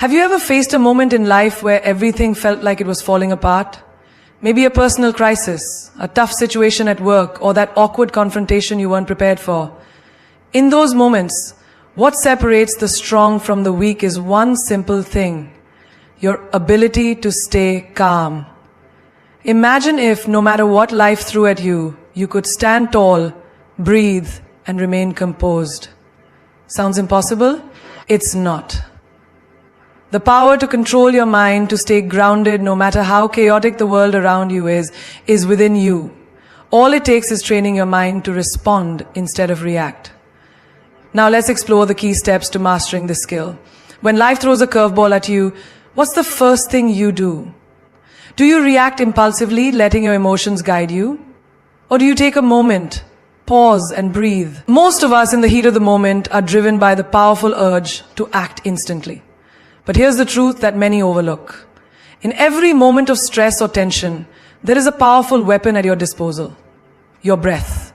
Have you ever faced a moment in life where everything felt like it was falling apart? Maybe a personal crisis, a tough situation at work, or that awkward confrontation you weren't prepared for. In those moments, what separates the strong from the weak is one simple thing: your ability to stay calm. Imagine if, no matter what life threw at you, you could stand tall, breathe, and remain composed. Sounds impossible? It's not. The power to control your mind, to stay grounded no matter how chaotic the world around you is within you. All it takes is training your mind to respond instead of react. Now let's explore the key steps to mastering this skill. When life throws a curveball at you, what's the first thing you do? Do you react impulsively, letting your emotions guide you? Or do you take a moment, pause and breathe? Most of us in the heat of the moment are driven by the powerful urge to act instantly. But here's the truth that many overlook. In every moment of stress or tension, there is a powerful weapon at your disposal: your breath.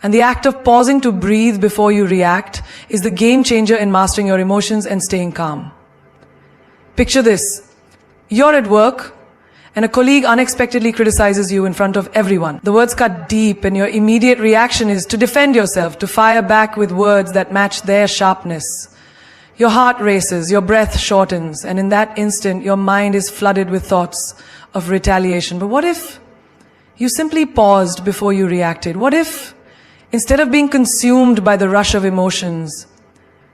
And the act of pausing to breathe before you react is the game changer in mastering your emotions and staying calm. Picture this. You're at work, and a colleague unexpectedly criticizes you in front of everyone. The words cut deep, and your immediate reaction is to defend yourself, to fire back with words that match their sharpness. Your heart races, your breath shortens, and in that instant, your mind is flooded with thoughts of retaliation. But what if you simply paused before you reacted? What if, instead of being consumed by the rush of emotions,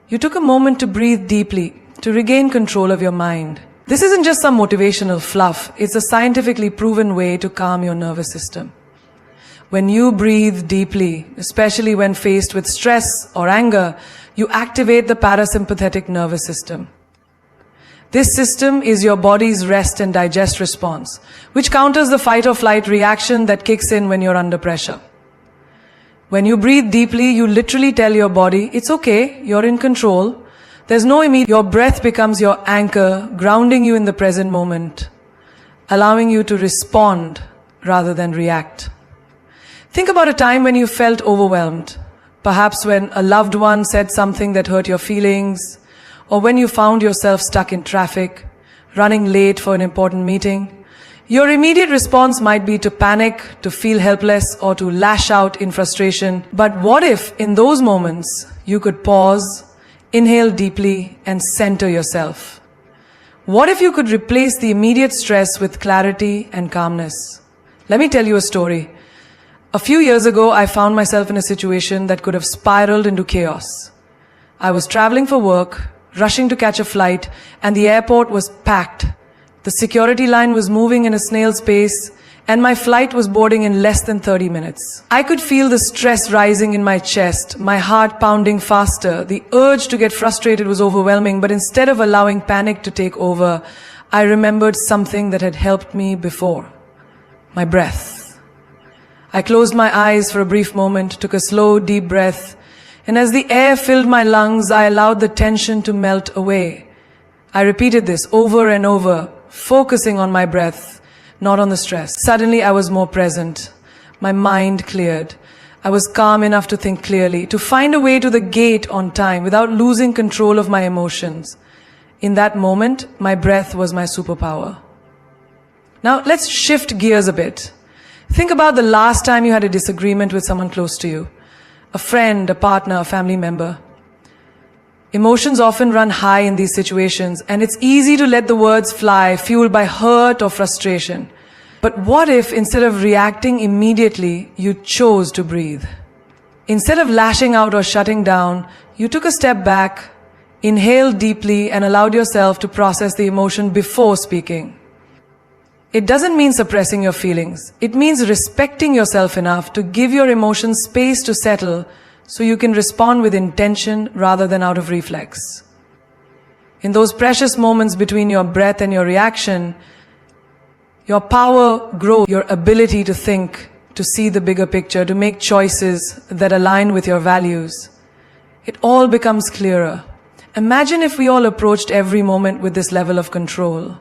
you took a moment to breathe deeply, to regain control of your mind? This isn't just some motivational fluff. It's a scientifically proven way to calm your nervous system. When you breathe deeply, especially when faced with stress or anger, you activate the parasympathetic nervous system. This system is your body's rest and digest response, which counters the fight or flight reaction that kicks in when you're under pressure. When you breathe deeply, you literally tell your body, it's okay, you're in control. There's no immediate. Your breath becomes your anchor, grounding you in the present moment, allowing you to respond rather than react. Think about a time when you felt overwhelmed. Perhaps when a loved one said something that hurt your feelings, or when you found yourself stuck in traffic, running late for an important meeting. Your immediate response might be to panic, to feel helpless, or to lash out in frustration. But what if, in those moments, you could pause, inhale deeply, and center yourself? What if you could replace the immediate stress with clarity and calmness? Let me tell you a story. A few years ago, I found myself in a situation that could have spiraled into chaos. I was traveling for work, rushing to catch a flight, and the airport was packed. The security line was moving in a snail's pace, and my flight was boarding in less than 30 minutes. I could feel the stress rising in my chest, my heart pounding faster. The urge to get frustrated was overwhelming, but instead of allowing panic to take over, I remembered something that had helped me before: my breath. I closed my eyes for a brief moment, took a slow, deep breath, and as the air filled my lungs, I allowed the tension to melt away. I repeated this over and over, focusing on my breath, not on the stress. Suddenly, I was more present. My mind cleared. I was calm enough to think clearly, to find a way to the gate on time without losing control of my emotions. In that moment, my breath was my superpower. Now, let's shift gears a bit. Think about the last time you had a disagreement with someone close to you, a friend, a partner, a family member. Emotions often run high in these situations, and it's easy to let the words fly, fueled by hurt or frustration. But what if, instead of reacting immediately, you chose to breathe? Instead of lashing out or shutting down, you took a step back, inhaled deeply, and allowed yourself to process the emotion before speaking. It doesn't mean suppressing your feelings. It means respecting yourself enough to give your emotions space to settle so you can respond with intention rather than out of reflex. In those precious moments between your breath and your reaction, your power grows, your ability to think, to see the bigger picture, to make choices that align with your values. It all becomes clearer. Imagine if we all approached every moment with this level of control.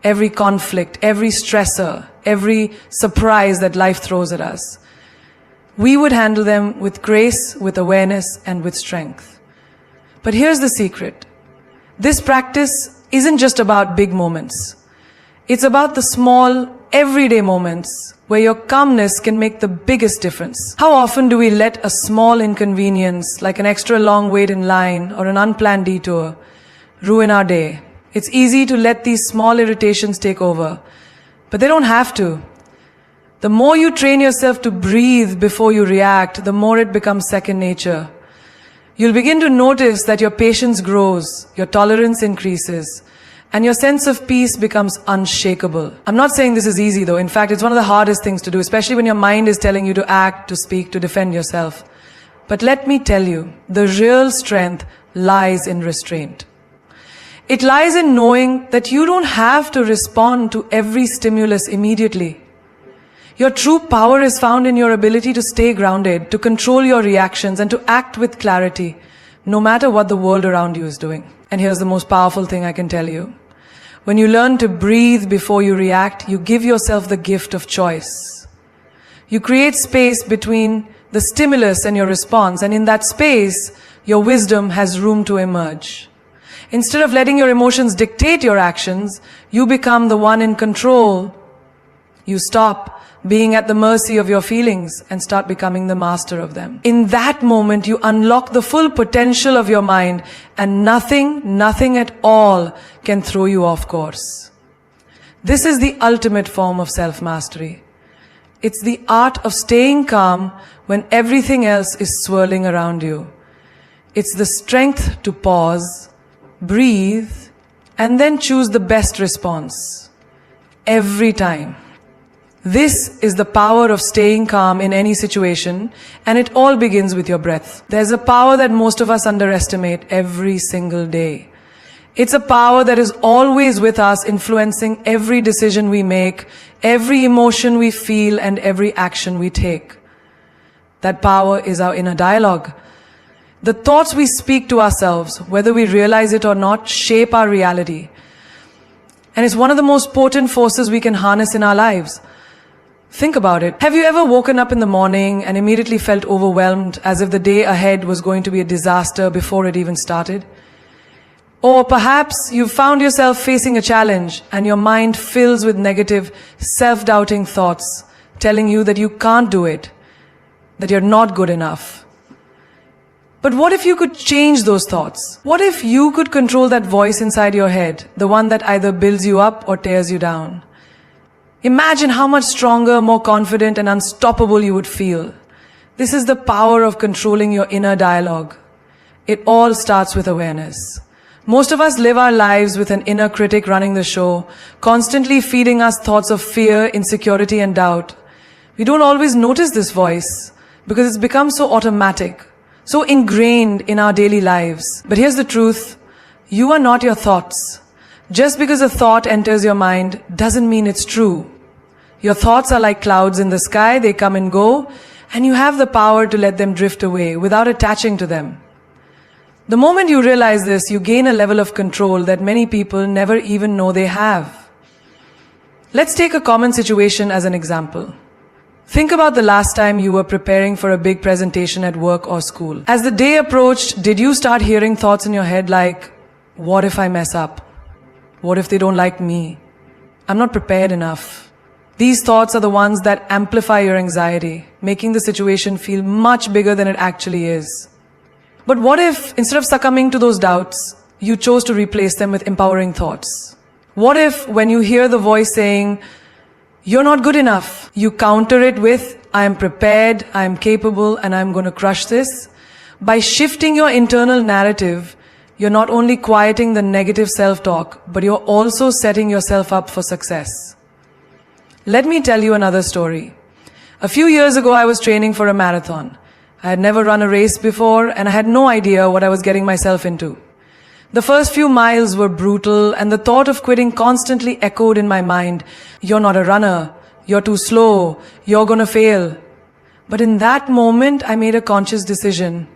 Every conflict, every stressor, every surprise that life throws at us. We would handle them with grace, with awareness, and with strength. But here's the secret. This practice isn't just about big moments. It's about the small, everyday moments where your calmness can make the biggest difference. How often do we let a small inconvenience, like an extra long wait in line or an unplanned detour, ruin our day? It's easy to let these small irritations take over, but they don't have to. The more you train yourself to breathe before you react, the more it becomes second nature. You'll begin to notice that your patience grows, your tolerance increases, and your sense of peace becomes unshakable. I'm not saying this is easy though. In fact, it's one of the hardest things to do, especially when your mind is telling you to act, to speak, to defend yourself. But let me tell you, the real strength lies in restraint. It lies in knowing that you don't have to respond to every stimulus immediately. Your true power is found in your ability to stay grounded, to control your reactions, and to act with clarity, no matter what the world around you is doing. And here's the most powerful thing I can tell you. When you learn to breathe before you react, you give yourself the gift of choice. You create space between the stimulus and your response, and in that space, your wisdom has room to emerge. Instead of letting your emotions dictate your actions, you become the one in control. You stop being at the mercy of your feelings and start becoming the master of them. In that moment, you unlock the full potential of your mind, and nothing at all can throw you off course. This is the ultimate form of self-mastery. It's the art of staying calm when everything else is swirling around you. It's the strength to pause, breathe, and then choose the best response. Every time. This is the power of staying calm in any situation, and it all begins with your breath. There's a power that most of us underestimate every single day. It's a power that is always with us, influencing every decision we make, every emotion we feel, and every action we take. That power is our inner dialogue. The thoughts we speak to ourselves, whether we realize it or not, shape our reality. And it's one of the most potent forces we can harness in our lives. Think about it. Have you ever woken up in the morning and immediately felt overwhelmed, as if the day ahead was going to be a disaster before it even started? Or perhaps you found yourself facing a challenge and your mind fills with negative, self-doubting thoughts, telling you that you can't do it, that you're not good enough. But what if you could change those thoughts? What if you could control that voice inside your head, the one that either builds you up or tears you down? Imagine how much stronger, more confident, and unstoppable you would feel. This is the power of controlling your inner dialogue. It all starts with awareness. Most of us live our lives with an inner critic running the show, constantly feeding us thoughts of fear, insecurity, and doubt. We don't always notice this voice because it's become so automatic, so ingrained in our daily lives. But here's the truth. You are not your thoughts. Just because a thought enters your mind doesn't mean it's true. Your thoughts are like clouds in the sky. They come and go, and you have the power to let them drift away without attaching to them. The moment you realize this, you gain a level of control that many people never even know they have. Let's take a common situation as an example. Think about the last time you were preparing for a big presentation at work or school. As the day approached, did you start hearing thoughts in your head like, what if I mess up? What if they don't like me? I'm not prepared enough. These thoughts are the ones that amplify your anxiety, making the situation feel much bigger than it actually is. But what if, instead of succumbing to those doubts, you chose to replace them with empowering thoughts? What if, when you hear the voice saying, you're not good enough, you counter it with, I am prepared, I am capable, and I'm going to crush this? By shifting your internal narrative, you're not only quieting the negative self-talk, but you're also setting yourself up for success. Let me tell you another story. A few years ago, I was training for a marathon. I had never run a race before, and I had no idea what I was getting myself into. The first few miles were brutal, and the thought of quitting constantly echoed in my mind. You're not a runner. You're too slow. You're gonna fail. But in that moment, I made a conscious decision.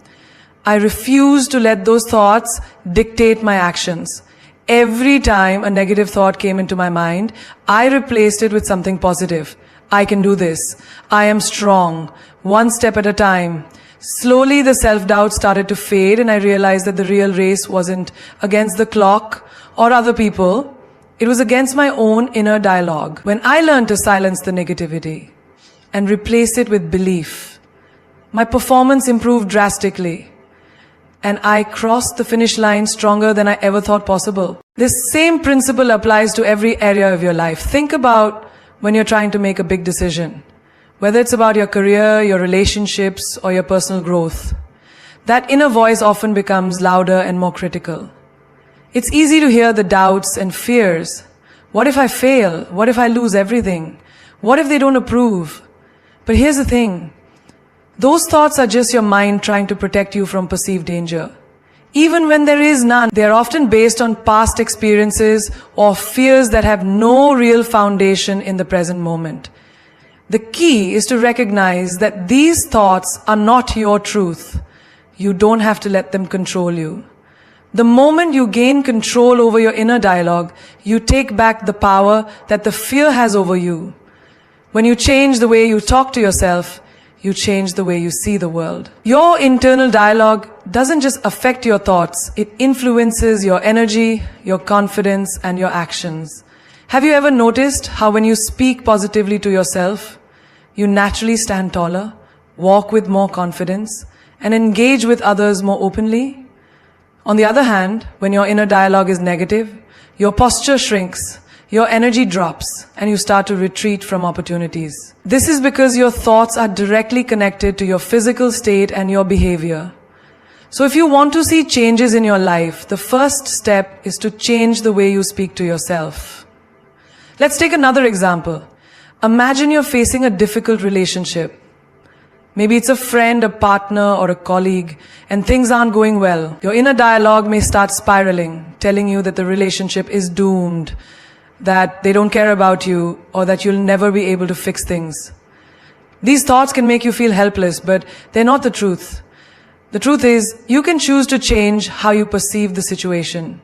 I refused to let those thoughts dictate my actions. Every time a negative thought came into my mind, I replaced it with something positive. I can do this. I am strong. One step at a time. Slowly the self-doubt started to fade, and I realized that the real race wasn't against the clock or other people. It was against my own inner dialogue. When I learned to silence the negativity and replace it with belief, my performance improved drastically, and I crossed the finish line stronger than I ever thought possible. This same principle applies to every area of your life. Think about when you're trying to make a big decision, whether it's about your career, your relationships, or your personal growth. That inner voice often becomes louder and more critical. It's easy to hear the doubts and fears. What if I fail? What if I lose everything? What if they don't approve? But here's the thing. Those thoughts are just your mind trying to protect you from perceived danger. Even when there is none, they are often based on past experiences or fears that have no real foundation in the present moment. The key is to recognize that these thoughts are not your truth. You don't have to let them control you. The moment you gain control over your inner dialogue, you take back the power that the fear has over you. When you change the way you talk to yourself, you change the way you see the world. Your internal dialogue doesn't just affect your thoughts, it influences your energy, your confidence, and your actions. Have you ever noticed how when you speak positively to yourself, you naturally stand taller, walk with more confidence, and engage with others more openly? On the other hand, when your inner dialogue is negative, your posture shrinks, your energy drops, and you start to retreat from opportunities. This is because your thoughts are directly connected to your physical state and your behavior. So if you want to see changes in your life, the first step is to change the way you speak to yourself. Let's take another example. Imagine you're facing a difficult relationship. Maybe it's a friend, a partner, or a colleague, and things aren't going well. Your inner dialogue may start spiraling, telling you that the relationship is doomed, that they don't care about you, or that you'll never be able to fix things. These thoughts can make you feel helpless, but they're not the truth. The truth is, you can choose to change how you perceive the situation.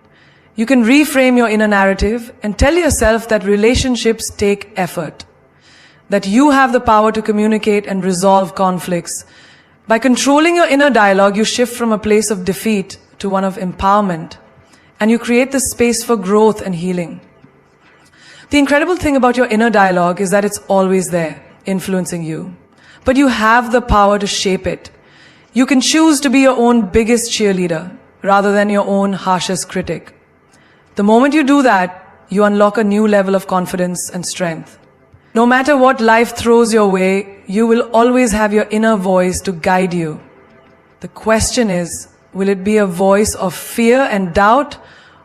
You can reframe your inner narrative and tell yourself that relationships take effort, that you have the power to communicate and resolve conflicts. By controlling your inner dialogue, you shift from a place of defeat to one of empowerment, and you create the space for growth and healing. The incredible thing about your inner dialogue is that it's always there, influencing you. But you have the power to shape it. You can choose to be your own biggest cheerleader rather than your own harshest critic. The moment you do that, you unlock a new level of confidence and strength. No matter what life throws your way, you will always have your inner voice to guide you. The question is, will it be a voice of fear and doubt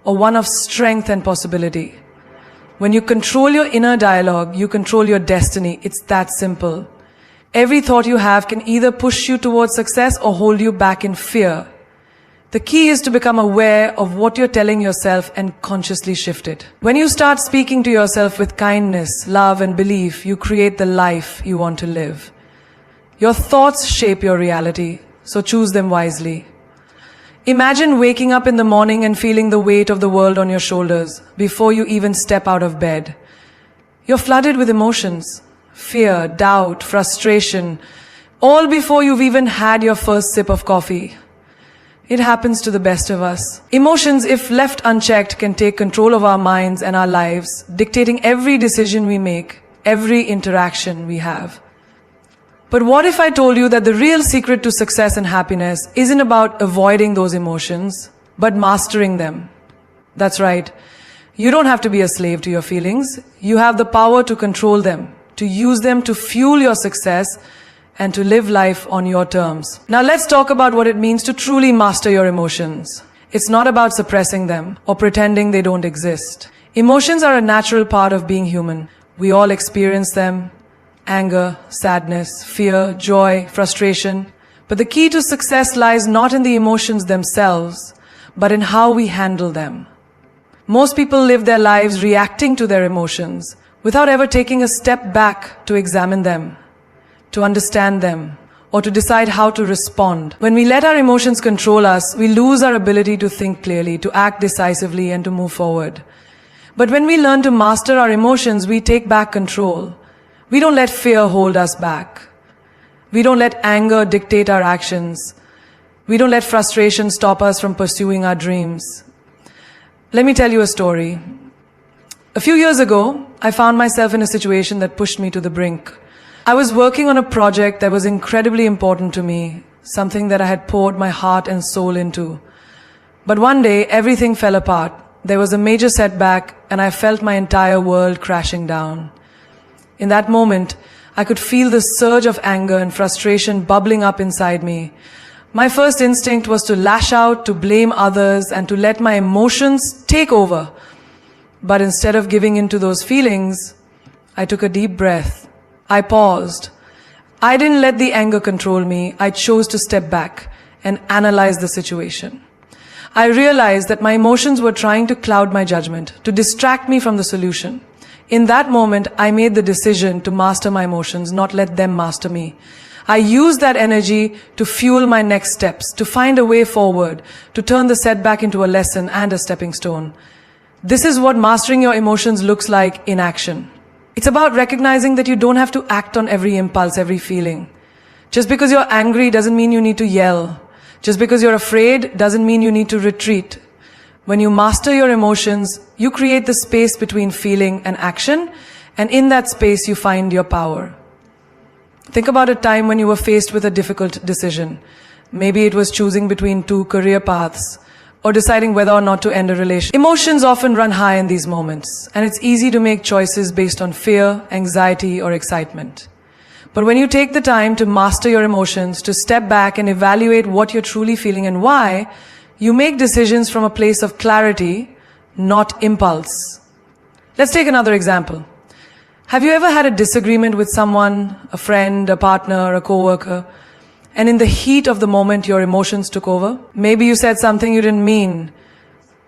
or one of strength and possibility? When you control your inner dialogue, you control your destiny. It's that simple. Every thought you have can either push you towards success or hold you back in fear. The key is to become aware of what you're telling yourself and consciously shift it. When you start speaking to yourself with kindness, love, and belief, you create the life you want to live. Your thoughts shape your reality, so choose them wisely. Imagine waking up in the morning and feeling the weight of the world on your shoulders before you even step out of bed. You're flooded with emotions, fear, doubt, frustration, all before you've even had your first sip of coffee. It happens to the best of us. Emotions, if left unchecked, can take control of our minds and our lives, dictating every decision we make, every interaction we have. But what if I told you that the real secret to success and happiness isn't about avoiding those emotions, but mastering them? That's right. You don't have to be a slave to your feelings. You have the power to control them, to use them to fuel your success, and to live life on your terms. Now let's talk about what it means to truly master your emotions. It's not about suppressing them or pretending they don't exist. Emotions are a natural part of being human. We all experience them: anger, sadness, fear, joy, frustration. But the key to success lies not in the emotions themselves, but in how we handle them. Most people live their lives reacting to their emotions without ever taking a step back to examine them, to understand them, or to decide how to respond. When we let our emotions control us, we lose our ability to think clearly, to act decisively, and to move forward. But when we learn to master our emotions, we take back control. We don't let fear hold us back. We don't let anger dictate our actions. We don't let frustration stop us from pursuing our dreams. Let me tell you a story. A few years ago, I found myself in a situation that pushed me to the brink. I was working on a project that was incredibly important to me, something that I had poured my heart and soul into. But one day, everything fell apart. There was a major setback, and I felt my entire world crashing down. In that moment, I could feel the surge of anger and frustration bubbling up inside me. My first instinct was to lash out, to blame others, and to let my emotions take over. But instead of giving in to those feelings, I took a deep breath. I paused. I didn't let the anger control me. I chose to step back and analyze the situation. I realized that my emotions were trying to cloud my judgment, to distract me from the solution. In that moment, I made the decision to master my emotions, not let them master me. I used that energy to fuel my next steps, to find a way forward, to turn the setback into a lesson and a stepping stone. This is what mastering your emotions looks like in action. It's about recognizing that you don't have to act on every impulse, every feeling. Just because you're angry doesn't mean you need to yell. Just because you're afraid doesn't mean you need to retreat. When you master your emotions, you create the space between feeling and action, and in that space you find your power. Think about a time when you were faced with a difficult decision. Maybe it was choosing between two career paths, or deciding whether or not to end a relationship. Emotions often run high in these moments, and it's easy to make choices based on fear, anxiety, or excitement. But when you take the time to master your emotions, to step back and evaluate what you're truly feeling and why, you make decisions from a place of clarity, not impulse. Let's take another example. Have you ever had a disagreement with someone, a friend, a partner, a coworker, and in the heat of the moment your emotions took over? Maybe you said something you didn't mean,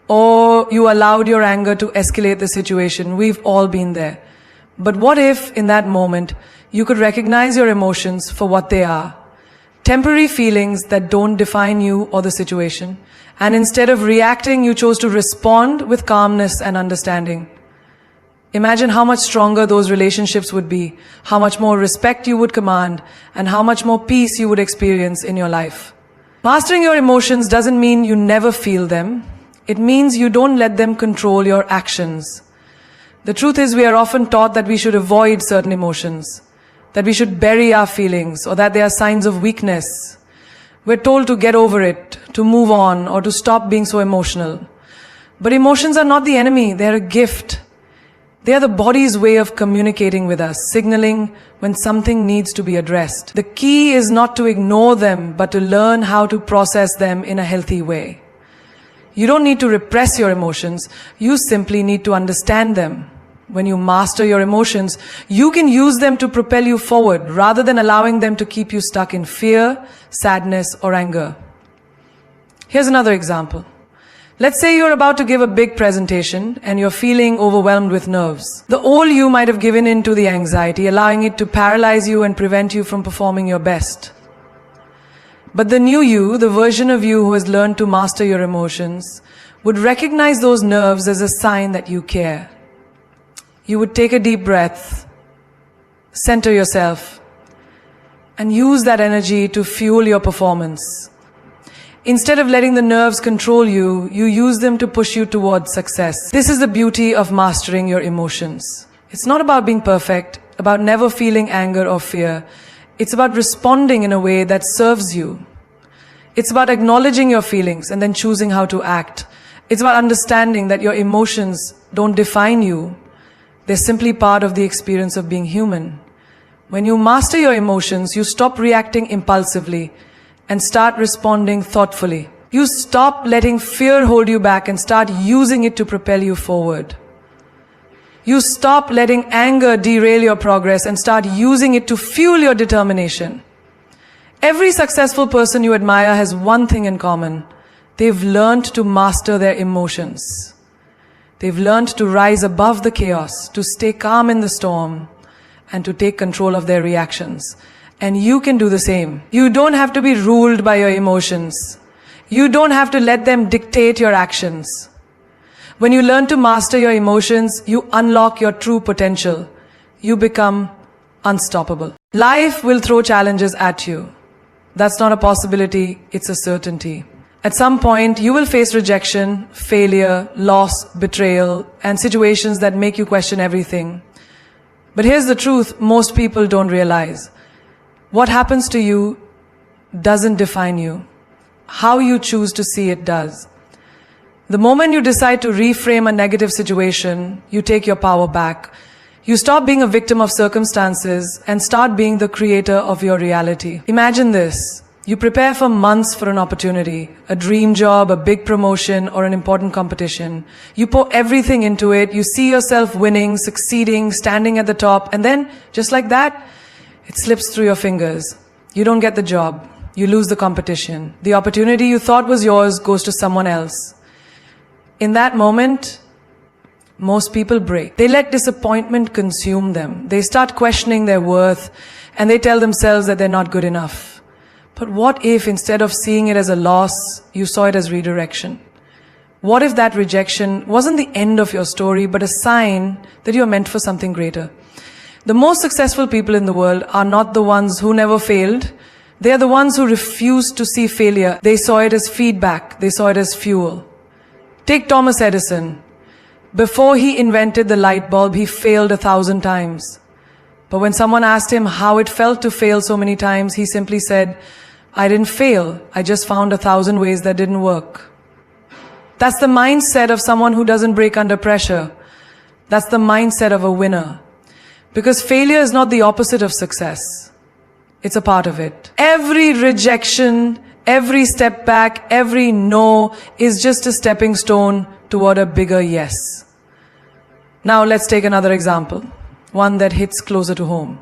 or you allowed your anger to escalate the situation. We've all been there. But what if, in that moment, you could recognize your emotions for what they are? Temporary feelings that don't define you or the situation. And instead of reacting, you chose to respond with calmness and understanding. Imagine how much stronger those relationships would be, how much more respect you would command, and how much more peace you would experience in your life. Mastering your emotions doesn't mean you never feel them. It means you don't let them control your actions. The truth is, we are often taught that we should avoid certain emotions, that we should bury our feelings, or that they are signs of weakness. We're told to get over it, to move on, or to stop being so emotional. But emotions are not the enemy, they're a gift. They are the body's way of communicating with us, signaling when something needs to be addressed. The key is not to ignore them, but to learn how to process them in a healthy way. You don't need to repress your emotions, you simply need to understand them. When you master your emotions, you can use them to propel you forward rather than allowing them to keep you stuck in fear, sadness, or anger. Here's another example. Let's say you're about to give a big presentation and you're feeling overwhelmed with nerves. The old you might have given in to the anxiety, allowing it to paralyze you and prevent you from performing your best. But the new you, the version of you who has learned to master your emotions, would recognize those nerves as a sign that you care. You would take a deep breath, center yourself, and use that energy to fuel your performance. Instead of letting the nerves control you, you use them to push you towards success. This is the beauty of mastering your emotions. It's not about being perfect, about never feeling anger or fear. It's about responding in a way that serves you. It's about acknowledging your feelings and then choosing how to act. It's about understanding that your emotions don't define you. They're simply part of the experience of being human. When you master your emotions, you stop reacting impulsively and start responding thoughtfully. You stop letting fear hold you back and start using it to propel you forward. You stop letting anger derail your progress and start using it to fuel your determination. Every successful person you admire has one thing in common. They've learned to master their emotions. They've learned to rise above the chaos, to stay calm in the storm, and to take control of their reactions. And you can do the same. You don't have to be ruled by your emotions. You don't have to let them dictate your actions. When you learn to master your emotions, you unlock your true potential. You become unstoppable. Life will throw challenges at you. That's not a possibility, it's a certainty. At some point, you will face rejection, failure, loss, betrayal, and situations that make you question everything. But here's the truth most people don't realize. What happens to you doesn't define you. How you choose to see it does. The moment you decide to reframe a negative situation, you take your power back. You stop being a victim of circumstances and start being the creator of your reality. Imagine this. You prepare for months for an opportunity, a dream job, a big promotion, or an important competition. You pour everything into it. You see yourself winning, succeeding, standing at the top, and then, just like that, it slips through your fingers. You don't get the job. You lose the competition. The opportunity you thought was yours goes to someone else. In that moment, most people break. They let disappointment consume them. They start questioning their worth, and they tell themselves that they're not good enough. But what if, instead of seeing it as a loss, you saw it as redirection? What if that rejection wasn't the end of your story, but a sign that you're meant for something greater? The most successful people in the world are not the ones who never failed. They are the ones who refused to see failure. They saw it as feedback. They saw it as fuel. Take Thomas Edison. Before he invented the light bulb, he failed 1,000 times. But when someone asked him how it felt to fail so many times, he simply said, I didn't fail. I just found 1,000 ways that didn't work. That's the mindset of someone who doesn't break under pressure. That's the mindset of a winner. Because failure is not the opposite of success. It's a part of it. Every rejection, every step back, every no is just a stepping stone toward a bigger yes. Now let's take another example, one that hits closer to home.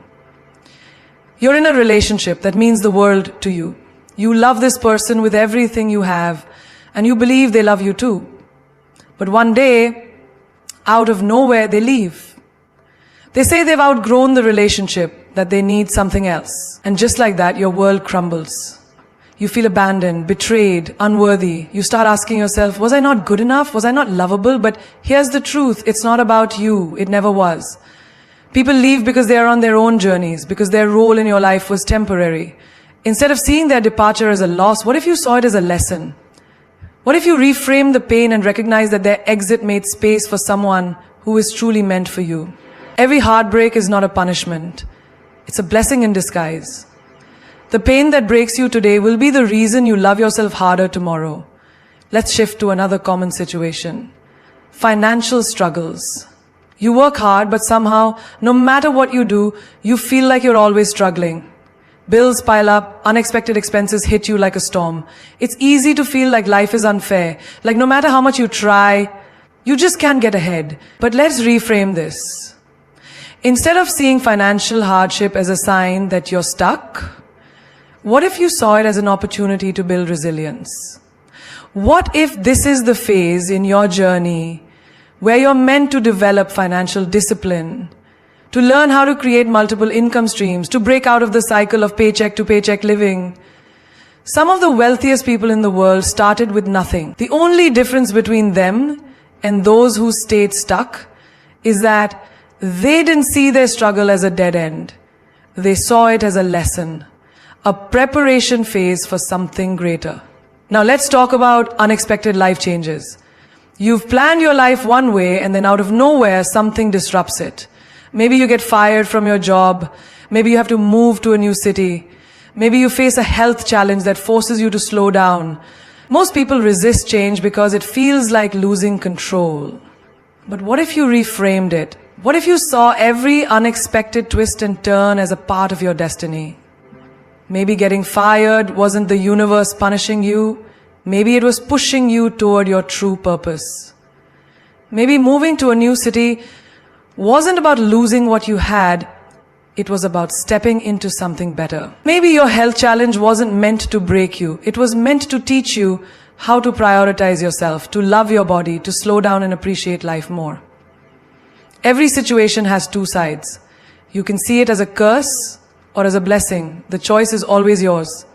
You're in a relationship that means the world to you. You love this person with everything you have, and you believe they love you too. But one day, out of nowhere, they leave. They say they've outgrown the relationship, that they need something else. And just like that, your world crumbles. You feel abandoned, betrayed, unworthy. You start asking yourself, was I not good enough? Was I not lovable? But here's the truth. It's not about you. It never was. People leave because they are on their own journeys, because their role in your life was temporary. Instead of seeing their departure as a loss, what if you saw it as a lesson? What if you reframed the pain and recognized that their exit made space for someone who is truly meant for you? Every heartbreak is not a punishment. It's a blessing in disguise. The pain that breaks you today will be the reason you love yourself harder tomorrow. Let's shift to another common situation. Financial struggles. You work hard, but somehow, no matter what you do, you feel like you're always struggling. Bills pile up, unexpected expenses hit you like a storm. It's easy to feel like life is unfair, like no matter how much you try, you just can't get ahead. But let's reframe this. Instead of seeing financial hardship as a sign that you're stuck, what if you saw it as an opportunity to build resilience? What if this is the phase in your journey where you're meant to develop financial discipline, to learn how to create multiple income streams, to break out of the cycle of paycheck to paycheck living? Some of the wealthiest people in the world started with nothing. The only difference between them and those who stayed stuck is that they didn't see their struggle as a dead end. They saw it as a lesson, a preparation phase for something greater. Now let's talk about unexpected life changes. You've planned your life one way, and then out of nowhere, something disrupts it. Maybe you get fired from your job. Maybe you have to move to a new city. Maybe you face a health challenge that forces you to slow down. Most people resist change because it feels like losing control. But what if you reframed it? What if you saw every unexpected twist and turn as a part of your destiny? Maybe getting fired wasn't the universe punishing you. Maybe it was pushing you toward your true purpose. Maybe moving to a new city wasn't about losing what you had. It was about stepping into something better. Maybe your health challenge wasn't meant to break you. It was meant to teach you how to prioritize yourself, to love your body, to slow down and appreciate life more. Every situation has two sides. You can see it as a curse or as a blessing. The choice is always yours.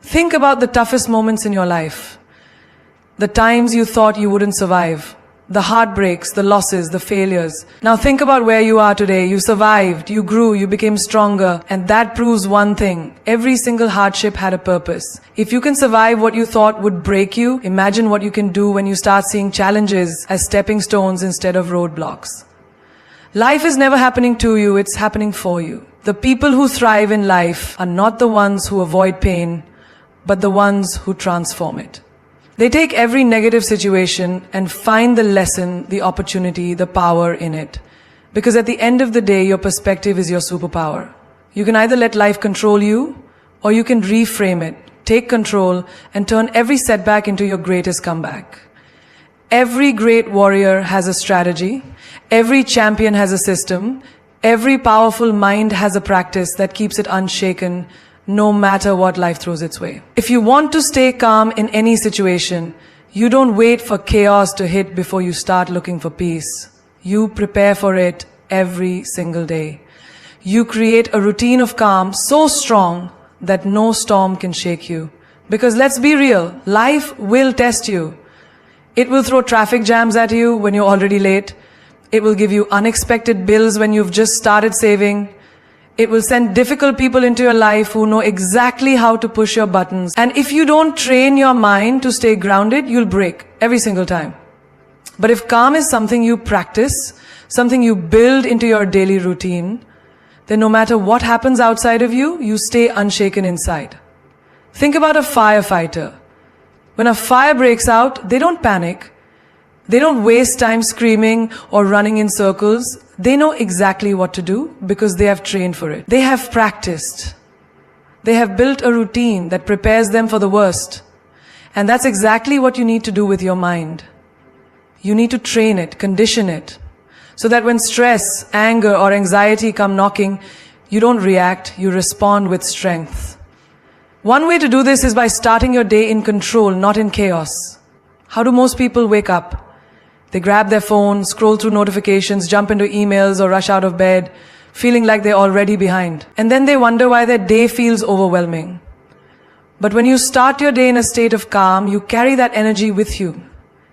Think about the toughest moments in your life. The times you thought you wouldn't survive. The heartbreaks, the losses, the failures. Now think about where you are today. You survived, you grew, you became stronger. And that proves one thing. Every single hardship had a purpose. If you can survive what you thought would break you, imagine what you can do when you start seeing challenges as stepping stones instead of roadblocks. Life is never happening to you, it's happening for you. The people who thrive in life are not the ones who avoid pain, but the ones who transform it. They take every negative situation and find the lesson, the opportunity, the power in it. Because at the end of the day, your perspective is your superpower. You can either let life control you, or you can reframe it, take control, and turn every setback into your greatest comeback. Every great warrior has a strategy. Every champion has a system. Every powerful mind has a practice that keeps it unshaken, no matter what life throws its way. If you want to stay calm in any situation, you don't wait for chaos to hit before you start looking for peace. You prepare for it every single day. You create a routine of calm so strong that no storm can shake you. Because let's be real, life will test you. It will throw traffic jams at you when you're already late. It will give you unexpected bills when you've just started saving. It will send difficult people into your life who know exactly how to push your buttons. And if you don't train your mind to stay grounded, you'll break every single time. But if calm is something you practice, something you build into your daily routine, then no matter what happens outside of you, you stay unshaken inside. Think about a firefighter. When a fire breaks out, they don't panic. They don't waste time screaming or running in circles. They know exactly what to do because they have trained for it. They have practiced. They have built a routine that prepares them for the worst. And that's exactly what you need to do with your mind. You need to train it, condition it, so that when stress, anger, or anxiety come knocking, you don't react, you respond with strength. One way to do this is by starting your day in control, not in chaos. How do most people wake up? They grab their phone, scroll through notifications, jump into emails, or rush out of bed, feeling like they're already behind. And then they wonder why their day feels overwhelming. But when you start your day in a state of calm, you carry that energy with you.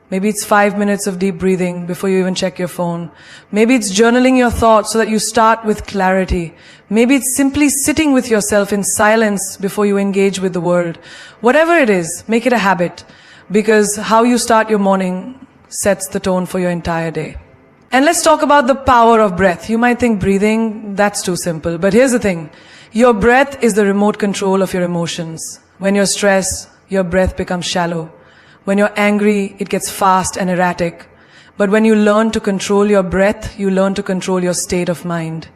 Maybe it's 5 minutes of deep breathing before you even check your phone. Maybe it's journaling your thoughts so that you start with clarity. Maybe it's simply sitting with yourself in silence before you engage with the world. Whatever it is, make it a habit, because how you start your morning sets the tone for your entire day. And let's talk about the power of breath. You might think breathing, that's too simple. But here's the thing. Your breath is the remote control of your emotions. When you're stressed, your breath becomes shallow. When you're angry, it gets fast and erratic. But when you learn to control your breath, you learn to control your state of mind.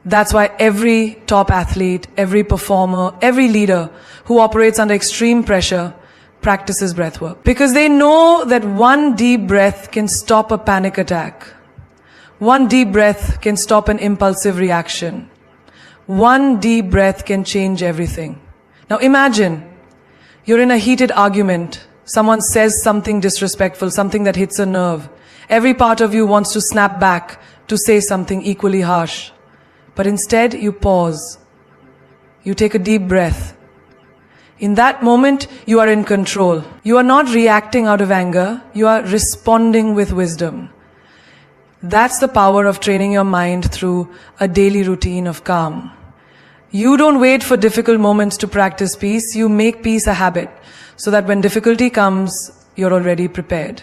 That's why every top athlete, every performer, every leader who operates under extreme pressure practices breath work. Because they know that one deep breath can stop a panic attack. One deep breath can stop an impulsive reaction. One deep breath can change everything. Now imagine, you're in a heated argument. Someone says something disrespectful, something that hits a nerve. Every part of you wants to snap back to say something equally harsh. But instead, you pause. You take a deep breath. In that moment, you are in control. You are not reacting out of anger. You are responding with wisdom. That's the power of training your mind through a daily routine of calm. You don't wait for difficult moments to practice peace. You make peace a habit so that when difficulty comes, you're already prepared.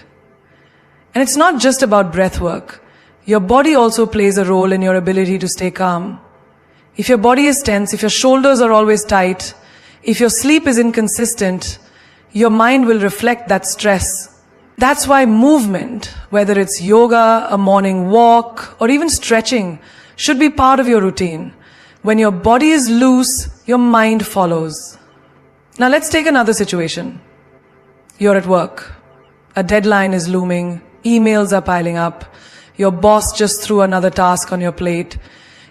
And it's not just about breath work. Your body also plays a role in your ability to stay calm. If your body is tense, if your shoulders are always tight, if your sleep is inconsistent, your mind will reflect that stress. That's why movement, whether it's yoga, a morning walk, or even stretching, should be part of your routine. When your body is loose, your mind follows. Now let's take another situation. You're at work. A deadline is looming. Emails are piling up. Your boss just threw another task on your plate.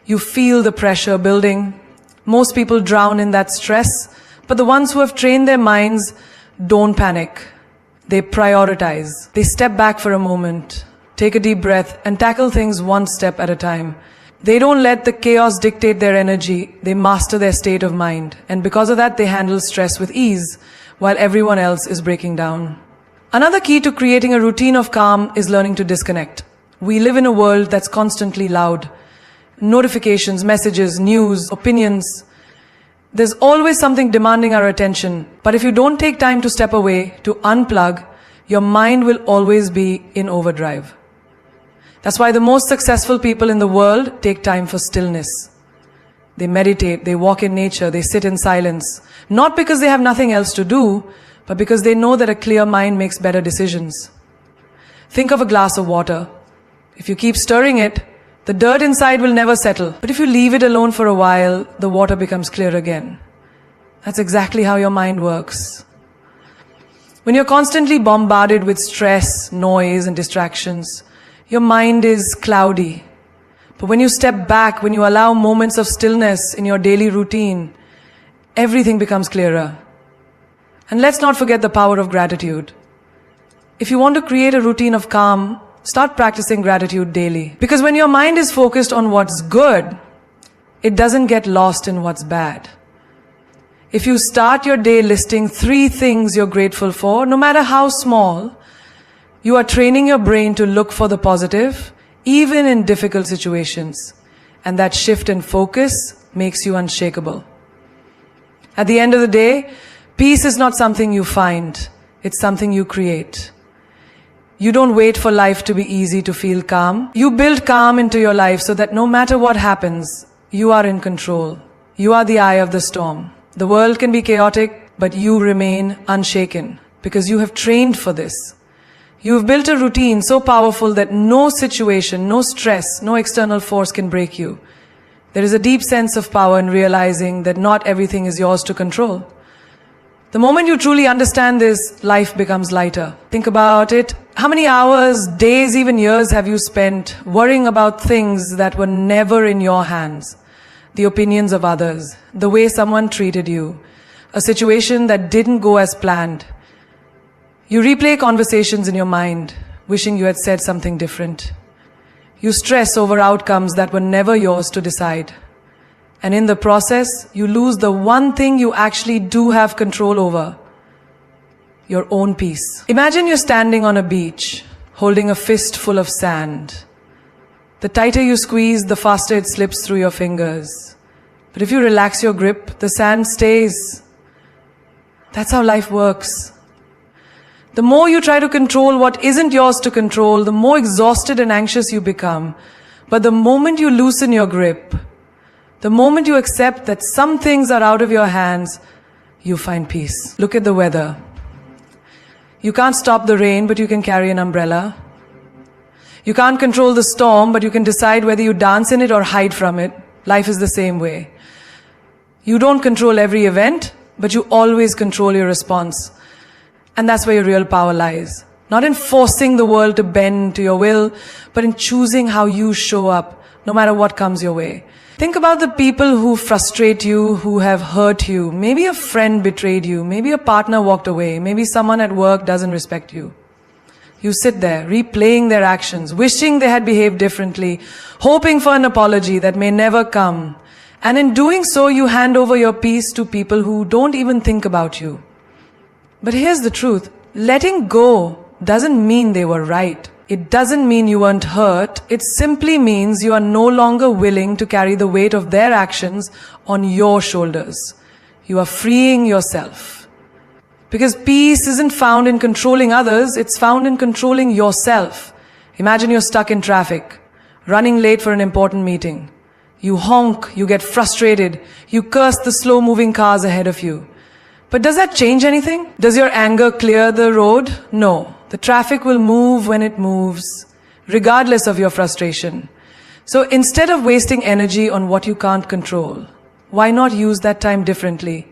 You feel the pressure building. Most people drown in that stress, but the ones who have trained their minds don't panic. They prioritize. They step back for a moment, take a deep breath, and tackle things one step at a time. They don't let the chaos dictate their energy. They master their state of mind. And because of that, they handle stress with ease while everyone else is breaking down. Another key to creating a routine of calm is learning to disconnect. We live in a world that's constantly loud. Notifications, messages, news, opinions. There's always something demanding our attention. But if you don't take time to step away, to unplug, your mind will always be in overdrive. That's why the most successful people in the world take time for stillness. They meditate, they walk in nature, they sit in silence. Not because they have nothing else to do, but because they know that a clear mind makes better decisions. Think of a glass of water. If you keep stirring it, the dirt inside will never settle. But if you leave it alone for a while, the water becomes clear again. That's exactly how your mind works. When you're constantly bombarded with stress, noise, and distractions, your mind is cloudy. But when you step back, when you allow moments of stillness in your daily routine, everything becomes clearer. And let's not forget the power of gratitude. If you want to create a routine of calm, start practicing gratitude daily. Because when your mind is focused on what's good, it doesn't get lost in what's bad. If you start your day listing 3 things you're grateful for, no matter how small, you are training your brain to look for the positive, even in difficult situations. And that shift in focus makes you unshakable. At the end of the day, peace is not something you find, it's something you create. You don't wait for life to be easy to feel calm. You build calm into your life so that no matter what happens, you are in control. You are the eye of the storm. The world can be chaotic, but you remain unshaken because you have trained for this. You've built a routine so powerful that no situation, no stress, no external force can break you. There is a deep sense of power in realizing that not everything is yours to control. The moment you truly understand this, life becomes lighter. Think about it. How many hours, days, even years have you spent worrying about things that were never in your hands? The opinions of others, the way someone treated you, a situation that didn't go as planned. You replay conversations in your mind, wishing you had said something different. You stress over outcomes that were never yours to decide. And in the process, you lose the one thing you actually do have control over, your own peace. Imagine you're standing on a beach, holding a fist full of sand. The tighter you squeeze, the faster it slips through your fingers. But if you relax your grip, the sand stays. That's how life works. The more you try to control what isn't yours to control, the more exhausted and anxious you become. But the moment you loosen your grip, the moment you accept that some things are out of your hands, you find peace. Look at the weather. You can't stop the rain, but you can carry an umbrella. You can't control the storm, but you can decide whether you dance in it or hide from it. Life is the same way. You don't control every event, but you always control your response. And that's where your real power lies. Not in forcing the world to bend to your will, but in choosing how you show up, no matter what comes your way. Think about the people who frustrate you, who have hurt you. Maybe a friend betrayed you. Maybe a partner walked away. Maybe someone at work doesn't respect you. You sit there, replaying their actions, wishing they had behaved differently, hoping for an apology that may never come. And in doing so, you hand over your peace to people who don't even think about you. But here's the truth. Letting go doesn't mean they were right. It doesn't mean you weren't hurt. It simply means you are no longer willing to carry the weight of their actions on your shoulders. You are freeing yourself. Because peace isn't found in controlling others, it's found in controlling yourself. Imagine you're stuck in traffic, running late for an important meeting. You honk, you get frustrated, you curse the slow-moving cars ahead of you. But does that change anything? Does your anger clear the road? No. The traffic will move when it moves, regardless of your frustration. So instead of wasting energy on what you can't control, why not use that time differently?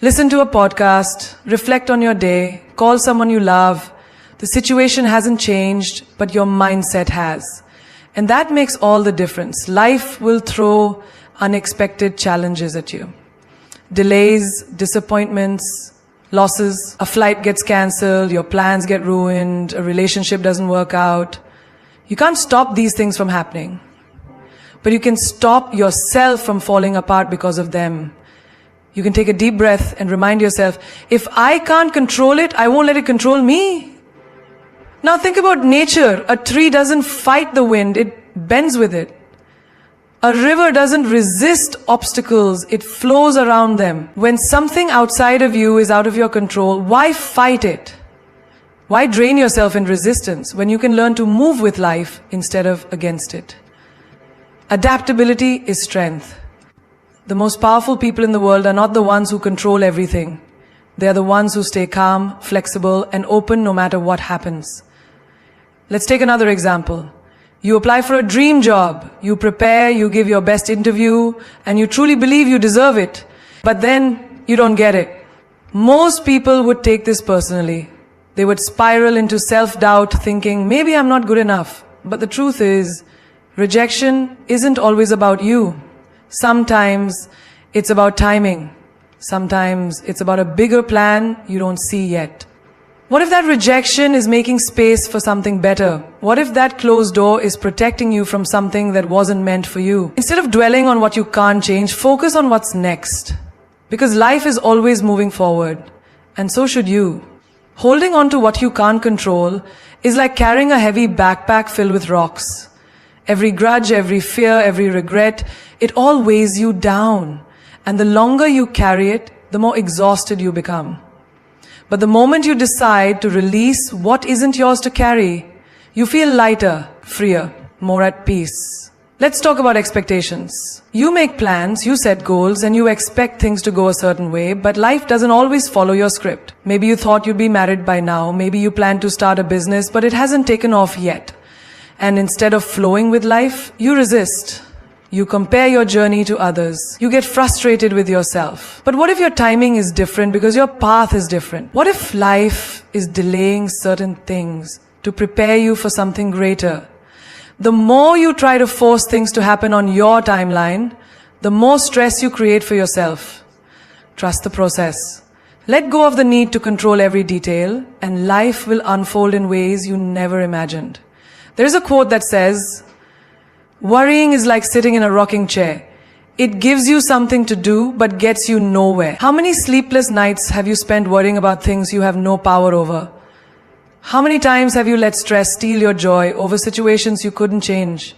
Listen to a podcast, reflect on your day, call someone you love. The situation hasn't changed, but your mindset has. And that makes all the difference. Life will throw unexpected challenges at you. Delays, disappointments, losses, a flight gets cancelled, your plans get ruined, a relationship doesn't work out. You can't stop these things from happening. But you can stop yourself from falling apart because of them. You can take a deep breath and remind yourself, if I can't control it, I won't let it control me. Now think about nature. A tree doesn't fight the wind, it bends with it. A river doesn't resist obstacles, it flows around them. When something outside of you is out of your control, why fight it? Why drain yourself in resistance when you can learn to move with life instead of against it? Adaptability is strength. The most powerful people in the world are not the ones who control everything. They are the ones who stay calm, flexible, and open no matter what happens. Let's take another example. You apply for a dream job, you prepare, you give your best interview, and you truly believe you deserve it, but then you don't get it. Most people would take this personally. They would spiral into self-doubt thinking, maybe I'm not good enough. But the truth is, rejection isn't always about you. Sometimes it's about timing. Sometimes it's about a bigger plan you don't see yet. What if that rejection is making space for something better? What if that closed door is protecting you from something that wasn't meant for you? Instead of dwelling on what you can't change, focus on what's next. Because life is always moving forward, and so should you. Holding on to what you can't control is like carrying a heavy backpack filled with rocks. Every grudge, every fear, every regret, it all weighs you down. And the longer you carry it, the more exhausted you become. But the moment you decide to release what isn't yours to carry, you feel lighter, freer, more at peace. Let's talk about expectations. You make plans, you set goals, and you expect things to go a certain way, but life doesn't always follow your script. Maybe you thought you'd be married by now, maybe you plan to start a business, but it hasn't taken off yet. And instead of flowing with life, you resist. You compare your journey to others. You get frustrated with yourself. But what if your timing is different because your path is different? What if life is delaying certain things to prepare you for something greater? The more you try to force things to happen on your timeline, the more stress you create for yourself. Trust the process. Let go of the need to control every detail, and life will unfold in ways you never imagined. There is a quote that says, "Worrying is like sitting in a rocking chair. It gives you something to do, but gets you nowhere." How many sleepless nights have you spent worrying about things you have no power over? How many times have you let stress steal your joy over situations you couldn't change?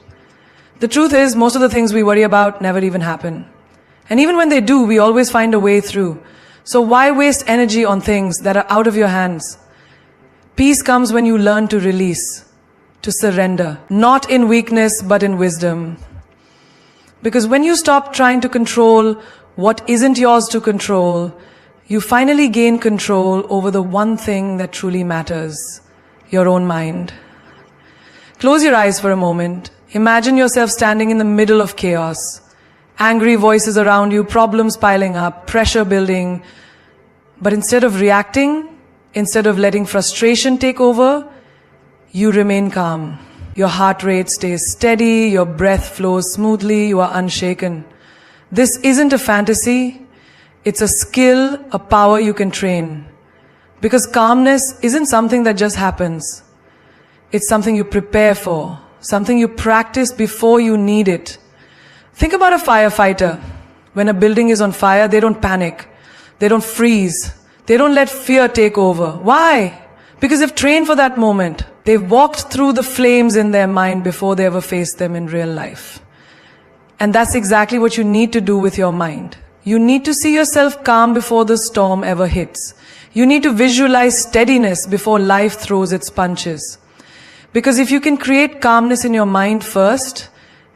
The truth is, most of the things we worry about never even happen. And even when they do, we always find a way through. So why waste energy on things that are out of your hands? Peace comes when you learn to release, to surrender, not in weakness, but in wisdom. Because when you stop trying to control what isn't yours to control, you finally gain control over the one thing that truly matters, your own mind. Close your eyes for a moment. Imagine yourself standing in the middle of chaos. Angry voices around you, problems piling up, pressure building. But instead of reacting, instead of letting frustration take over, you remain calm. Your heart rate stays steady, your breath flows smoothly, you are unshaken. This isn't a fantasy, it's a skill, a power you can train. Because calmness isn't something that just happens. It's something you prepare for, something you practice before you need it. Think about a firefighter. When a building is on fire, they don't panic, they don't freeze, they don't let fear take over. Why? Because they've trained for that moment. They've walked through the flames in their mind before they ever faced them in real life. And that's exactly what you need to do with your mind. You need to see yourself calm before the storm ever hits. You need to visualize steadiness before life throws its punches. Because if you can create calmness in your mind first,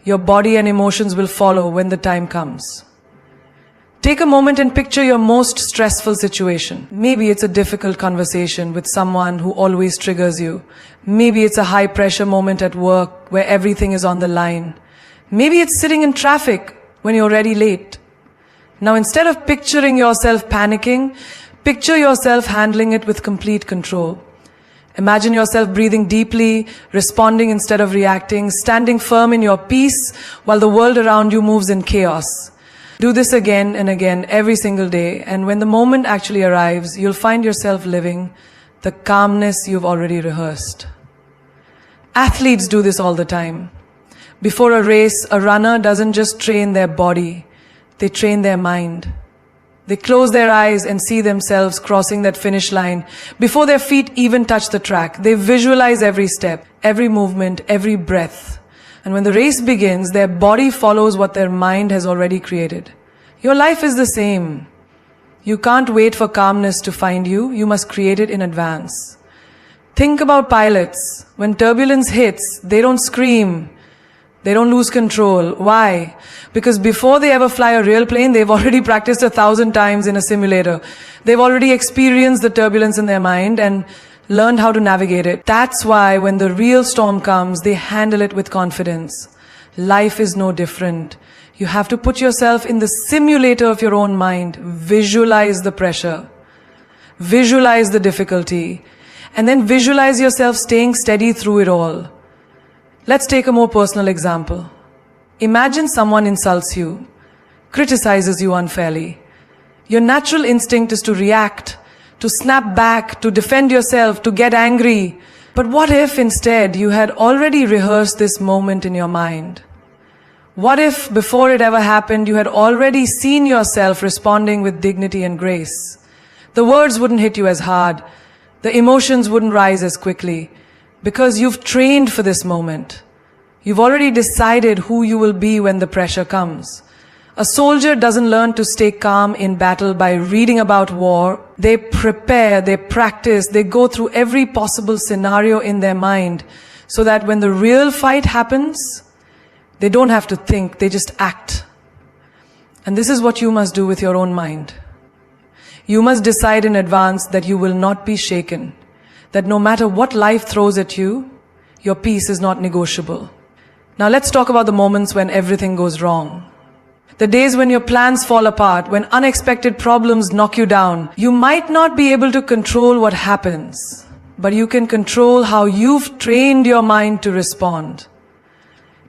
your body and emotions will follow when the time comes. Take a moment and picture your most stressful situation. Maybe it's a difficult conversation with someone who always triggers you. Maybe it's a high-pressure moment at work where everything is on the line. Maybe it's sitting in traffic when you're already late. Now, instead of picturing yourself panicking, picture yourself handling it with complete control. Imagine yourself breathing deeply, responding instead of reacting, standing firm in your peace while the world around you moves in chaos. Do this again and again every single day, and when the moment actually arrives, you'll find yourself living the calmness you've already rehearsed. Athletes do this all the time. Before a race, a runner doesn't just train their body, they train their mind. They close their eyes and see themselves crossing that finish line before their feet even touch the track. They visualize every step, every movement, every breath. And when the race begins, their body follows what their mind has already created. Your life is the same. You can't wait for calmness to find you. You must create it in advance. Think about pilots. When turbulence hits, they don't scream. They don't lose control. Why? Because before they ever fly a real plane, they've already practiced 1,000 times in a simulator. They've already experienced the turbulence in their mind and learned how to navigate it. That's why when the real storm comes, they handle it with confidence. Life is no different. You have to put yourself in the simulator of your own mind. Visualize the pressure. Visualize the difficulty. And then visualize yourself staying steady through it all. Let's take a more personal example. Imagine someone insults you, criticizes you unfairly. Your natural instinct is to react, to snap back, to defend yourself, to get angry. But what if instead you had already rehearsed this moment in your mind? What if before it ever happened you had already seen yourself responding with dignity and grace? The words wouldn't hit you as hard. The emotions wouldn't rise as quickly. Because you've trained for this moment. You've already decided who you will be when the pressure comes. A soldier doesn't learn to stay calm in battle by reading about war. They prepare, they practice, they go through every possible scenario in their mind so that when the real fight happens, they don't have to think, they just act. And this is what you must do with your own mind. You must decide in advance that you will not be shaken. That no matter what life throws at you, your peace is not negotiable. Now let's talk about the moments when everything goes wrong. The days when your plans fall apart, when unexpected problems knock you down. You might not be able to control what happens, but you can control how you've trained your mind to respond.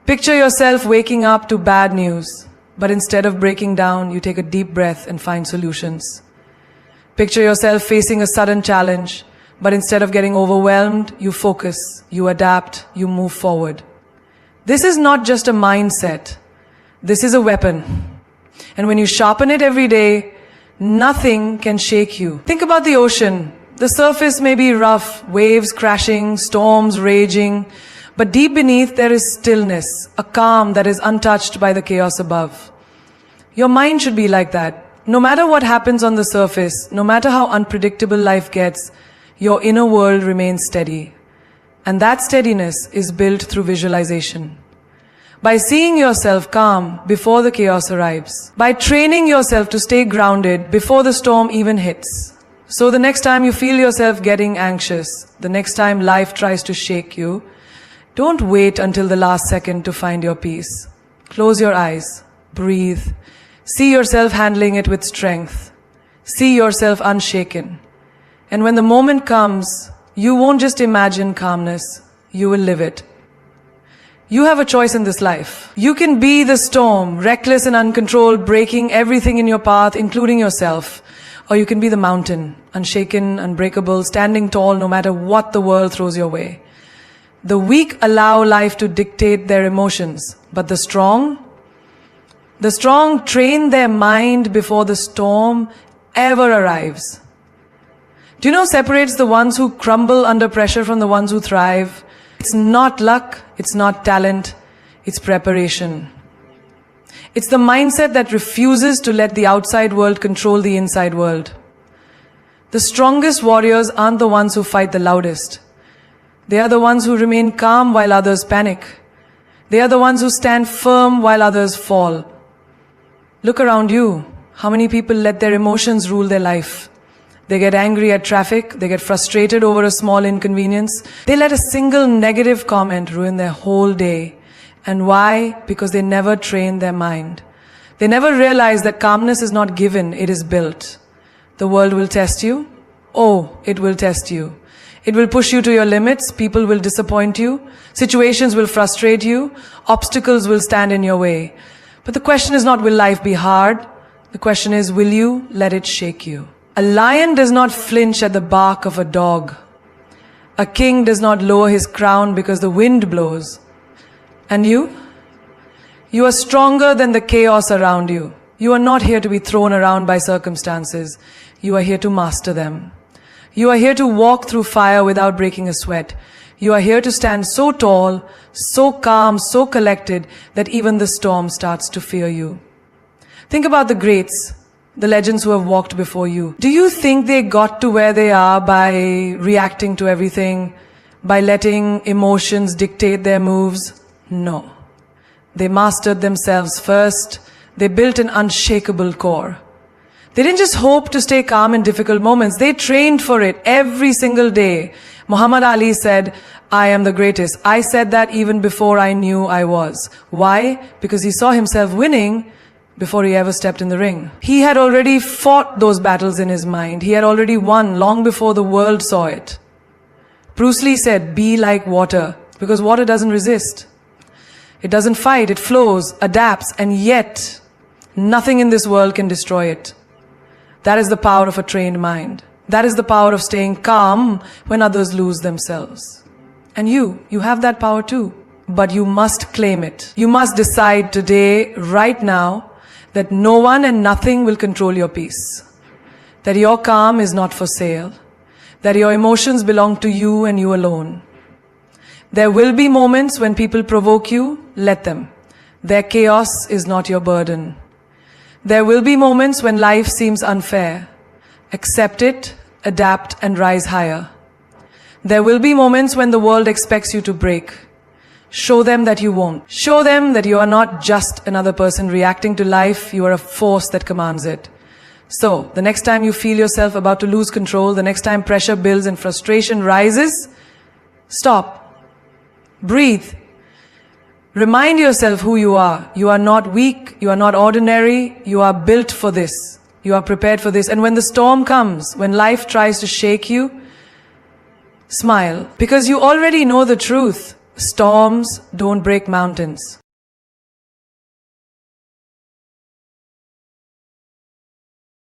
Picture yourself waking up to bad news, but instead of breaking down, you take a deep breath and find solutions. Picture yourself facing a sudden challenge, but instead of getting overwhelmed, you focus, you adapt, you move forward. This is not just a mindset. This is a weapon. And when you sharpen it every day, nothing can shake you. Think about the ocean. The surface may be rough, waves crashing, storms raging, but deep beneath there is stillness, a calm that is untouched by the chaos above. Your mind should be like that. No matter what happens on the surface, no matter how unpredictable life gets, your inner world remains steady. And that steadiness is built through visualization. By seeing yourself calm before the chaos arrives. By training yourself to stay grounded before the storm even hits. So the next time you feel yourself getting anxious, the next time life tries to shake you, don't wait until the last second to find your peace. Close your eyes, breathe, see yourself handling it with strength. See yourself unshaken. And when the moment comes, you won't just imagine calmness, you will live it. You have a choice in this life. You can be the storm, reckless and uncontrolled, breaking everything in your path, including yourself. Or you can be the mountain, unshaken, unbreakable, standing tall no matter what the world throws your way. The weak allow life to dictate their emotions, but the strong train their mind before the storm ever arrives. Do you know separates the ones who crumble under pressure from the ones who thrive? It's not luck, it's not talent, it's preparation. It's the mindset that refuses to let the outside world control the inside world. The strongest warriors aren't the ones who fight the loudest. They are the ones who remain calm while others panic. They are the ones who stand firm while others fall. Look around you. How many people let their emotions rule their life? They get angry at traffic, they get frustrated over a small inconvenience. They let a single negative comment ruin their whole day. And why? Because they never train their mind. They never realize that calmness is not given, it is built. The world will test you. Oh, it will test you. It will push you to your limits, people will disappoint you, situations will frustrate you, obstacles will stand in your way. But the question is not, will life be hard? The question is, will you let it shake you? A lion does not flinch at the bark of a dog. A king does not lower his crown because the wind blows. And you? You are stronger than the chaos around you. You are not here to be thrown around by circumstances. You are here to master them. You are here to walk through fire without breaking a sweat. You are here to stand so tall, so calm, so collected that even the storm starts to fear you. Think about the greats, the legends who have walked before you. Do you think they got to where they are by reacting to everything, by letting emotions dictate their moves? No. They mastered themselves first. They built an unshakable core. They didn't just hope to stay calm in difficult moments. They trained for it every single day. Muhammad Ali said, "I am the greatest." I said that even before I knew I was. Why? Because he saw himself winning before he ever stepped in the ring. He had already fought those battles in his mind. He had already won long before the world saw it. Bruce Lee said, "Be like water," because water doesn't resist. It doesn't fight, it flows, adapts, and yet nothing in this world can destroy it. That is the power of a trained mind. That is the power of staying calm when others lose themselves. And you have that power too. But you must claim it. You must decide today, right now, that no one and nothing will control your peace. That your calm is not for sale. That your emotions belong to you and you alone. There will be moments when people provoke you, let them. Their chaos is not your burden. There will be moments when life seems unfair. Accept it, adapt, and rise higher. There will be moments when the world expects you to break. Show them that you won't. Show them that you are not just another person reacting to life, you are a force that commands it. So, the next time you feel yourself about to lose control, the next time pressure builds and frustration rises, stop. Breathe. Remind yourself who you are. You are not weak. You are not ordinary. You are built for this. You are prepared for this. And when the storm comes, when life tries to shake you, smile. Because you already know the truth. Storms don't break mountains.